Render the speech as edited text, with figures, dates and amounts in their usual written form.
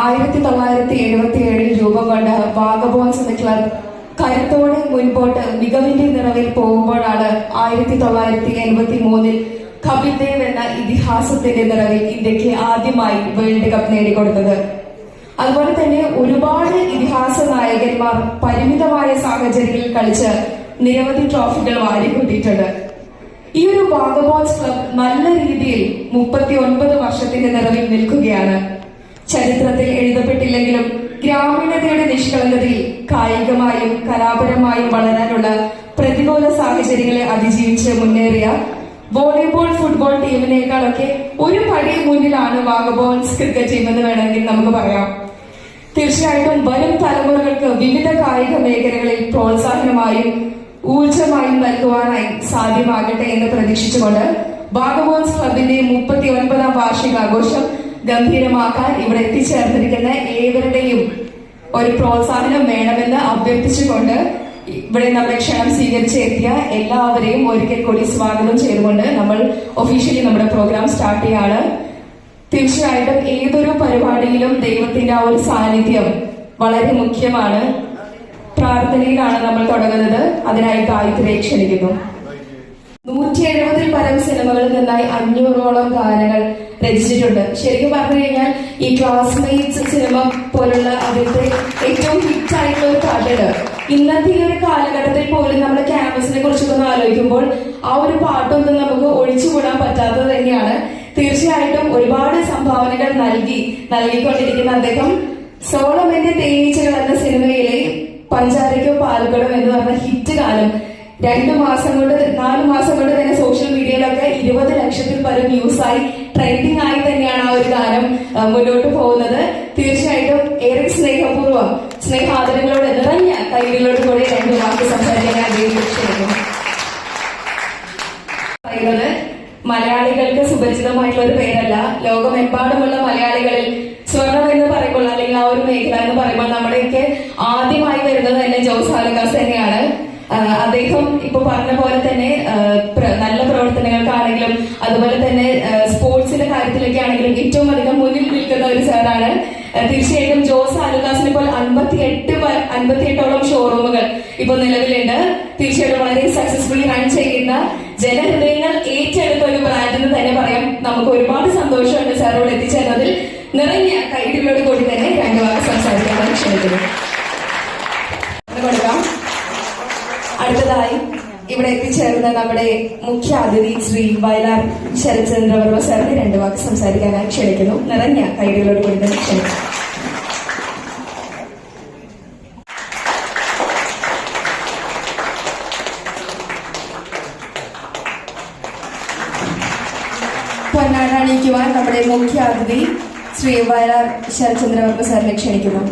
1977 രൂപം കൊണ്ട വാഗബോൺസ് എന്ന ക്ലബ് കരുത്തോടെ മുൻപോട്ട് മികവിന്റെ നിറവിൽ പോകുമ്പോഴാണ് 1983 കപിൽ ദേവ് എന്ന ഇതിഹാസത്തിന്റെ നിറവിൽ ഇന്ത്യക്ക് ആദ്യമായി വേൾഡ് കപ്പ് നേടിക്കൊടുത്തത്. അതുപോലെ തന്നെ ഒരുപാട് ഇതിഹാസ നായകന്മാർ പരിമിതമായ സാഹചര്യങ്ങളിൽ കളിച്ച് നിരവധി ട്രോഫികൾ വാരിക്കൂട്ടിയിട്ടുണ്ട്. ഈ ഒരു വാഗബോൺസ് ക്ലബ് നല്ല രീതിയിൽ 39 വർഷത്തിന്റെ നിറവിൽ നിൽക്കുകയാണ്. ചരിത്രത്തിൽ എഴുതപ്പെട്ടില്ലെങ്കിലും ഗ്രാമീണതയുടെ നിഷ്കളങ്കതയിൽ കായികമായും കലാപരമായും വളരാനുള്ള പ്രതികൂല സാഹചര്യങ്ങളെ അതിജീവിച്ച് മുന്നേറിയ വോളിബോൾ ഫുട്ബോൾ ടീമിനേക്കാളൊക്കെ ഒരു പടി മുന്നിലാണ് വാഗബോൺസ് ക്രിക്കറ്റ് ടീം എന്ന് വേണമെങ്കിൽ നമുക്ക് പറയാം. തീർച്ചയായിട്ടും വരും തലമുറകൾക്ക് വിവിധ കായിക മേഖലകളിൽ പ്രോത്സാഹനമായും ഊർജമായും നൽകുവാനായി സാധ്യമാകട്ടെ എന്ന് പ്രതീക്ഷിച്ചുകൊണ്ട് വാഗബോൺസ് ക്ലബിന്റെ 39ാം വാർഷികാഘോഷം ഗംഭീരമാക്കാൻ ഇവിടെ എത്തിച്ചേർന്നിരിക്കുന്ന ഏവരുടെയും ഒരു പ്രോത്സാഹനം വേണമെന്ന് അഭ്യർത്ഥിച്ചുകൊണ്ട് ഇവിടെ നമ്മുടെ ക്ഷണം സ്വീകരിച്ചെത്തിയ എല്ലാവരെയും ഒരിക്കൽ കൂടി സ്വാഗതം ചെയ്തുകൊണ്ട് നമ്മൾ ഒഫീഷ്യലി നമ്മുടെ പ്രോഗ്രാം സ്റ്റാർട്ട് ചെയ്യാണ്. തീർച്ചയായിട്ടും ഏതൊരു പരിപാടിയിലും ദൈവത്തിന്റെ ആ ഒരു സാന്നിധ്യം വളരെ മുഖ്യമാണ്. പ്രാർത്ഥനയിലാണ് നമ്മൾ തുടങ്ങുന്നത്. അതിനായി ഗായത്രിയെ ക്ഷണിക്കുന്നു. 170 പരം സിനിമകളിൽ നിന്നായി 500ഓളം ഗാനങ്ങൾ രചിച്ചിട്ടുണ്ട്. ശരിക്കും പറഞ്ഞു കഴിഞ്ഞാൽ ഈ ക്ലാസ്മേറ്റ്സ് സിനിമ പോലുള്ള അതിന്റെ ഏറ്റവും ഹിറ്റ് ആയിട്ടുള്ള ഒരു പാട്ടുണ്ട്. ഇന്നത്തെ ഈ ഒരു കാലഘട്ടത്തിൽ പോലും നമ്മുടെ ക്യാമ്പസിനെ കുറിച്ചൊക്കെ ആലോചിക്കുമ്പോൾ ആ ഒരു പാട്ടൊന്നും നമുക്ക് ഒഴിച്ചുകൂടാൻ പറ്റാത്തത് തന്നെയാണ്. തീർച്ചയായിട്ടും ഒരുപാട് സംഭാവനകൾ നൽകിക്കൊണ്ടിരിക്കുന്ന അദ്ദേഹം സോളമന്റെ തേനീച്ചകൾ എന്ന സിനിമയിലെ പഞ്ചാരയ്ക്കോ പാൽക്കടം എന്ന് പറഞ്ഞ ഹിറ്റ് ഗാനം 4 മാസം കൊണ്ട് തന്നെ സോഷ്യൽ മീഡിയയിലൊക്കെ 20 ലക്ഷത്തിൽ പരം വ്യൂസായി ട്രെൻഡിങ് ആയി തന്നെയാണ് ആ ഒരു ഗാനം മുന്നോട്ട് പോകുന്നത്. തീർച്ചയായിട്ടും ഏറെ സ്നേഹപൂർവ്വം സ്നേഹാദരങ്ങളോട് നിറഞ്ഞ കൈകളോട് കൂടെ 2 വാക്ക് സംസാരിക്കാൻ ആഗ്രഹിക്കുന്നു. പറയുന്നത് മലയാളികൾക്ക് സുപരിചിതമായിട്ടുള്ള ഒരു പേരല്ല. ലോകമെമ്പാടുമുള്ള മലയാളികളിൽ സ്വർണം എന്ന് പറയുമ്പോൾ അല്ലെങ്കിൽ ആ ഒരു മേഖല എന്ന് പറയുമ്പോൾ നമ്മുടെയൊക്കെ ആദ്യമായി വരുന്നത് തന്നെ ജോസ് ആലുക്കാസ് തന്നെയാണ്. അദ്ദേഹം ഇപ്പൊ പറഞ്ഞ പോലെ തന്നെ നല്ല പ്രവർത്തനങ്ങൾക്കാണെങ്കിലും അതുപോലെ തന്നെ സ്പോർട്സിന്റെ കാര്യത്തിലൊക്കെ ആണെങ്കിലും ഏറ്റവും അധികം മുന്നിൽ നിൽക്കുന്ന ഒരു സാറാണ്. തീർച്ചയായിട്ടും ജോസ് ആലുക്കാസിനെ പോലെ 58ഓളം ഷോറൂമുകൾ ഇപ്പൊ നിലവിലുണ്ട്. തീർച്ചയായിട്ടും വളരെ സക്സസ്ഫുള്ളി റൺ ചെയ്യുന്ന ജനഹൃദയങ്ങൾ ഏറ്റെടുത്ത ഒരു ബ്രാൻഡ് എന്ന് തന്നെ പറയാം. നമുക്ക് ഒരുപാട് സന്തോഷമുണ്ട് സാറോട് എത്തിച്ചേർന്നതിൽ. നിറഞ്ഞ കൈകളോട് കൂടി തന്നെ 2 വാക്ക് സംസാരിക്കാൻ ക്ഷണിക്കുന്നു. കൊടുക്കാം. അടുത്തതായി ഇവിടെ എത്തിച്ചേർന്ന നമ്മുടെ മുഖ്യ അതിഥി ശ്രീ വയലാർ ശരത്ചന്ദ്രവർമ്മ സാറിന് 2 വാക്ക് സംസാരിക്കാനായി ക്ഷണിക്കുന്നു. നിറഞ്ഞ കൈകളോട് കൂടി തന്നെ ക്ഷണിക്കുന്നു. പൊന്നാട അണിയിക്കുവാൻ നമ്മുടെ മുഖ്യ അതിഥി ശ്രീ വയലാർ ശരത്ചന്ദ്രവർമ്മ സാറിനെ ക്ഷണിക്കുന്നു.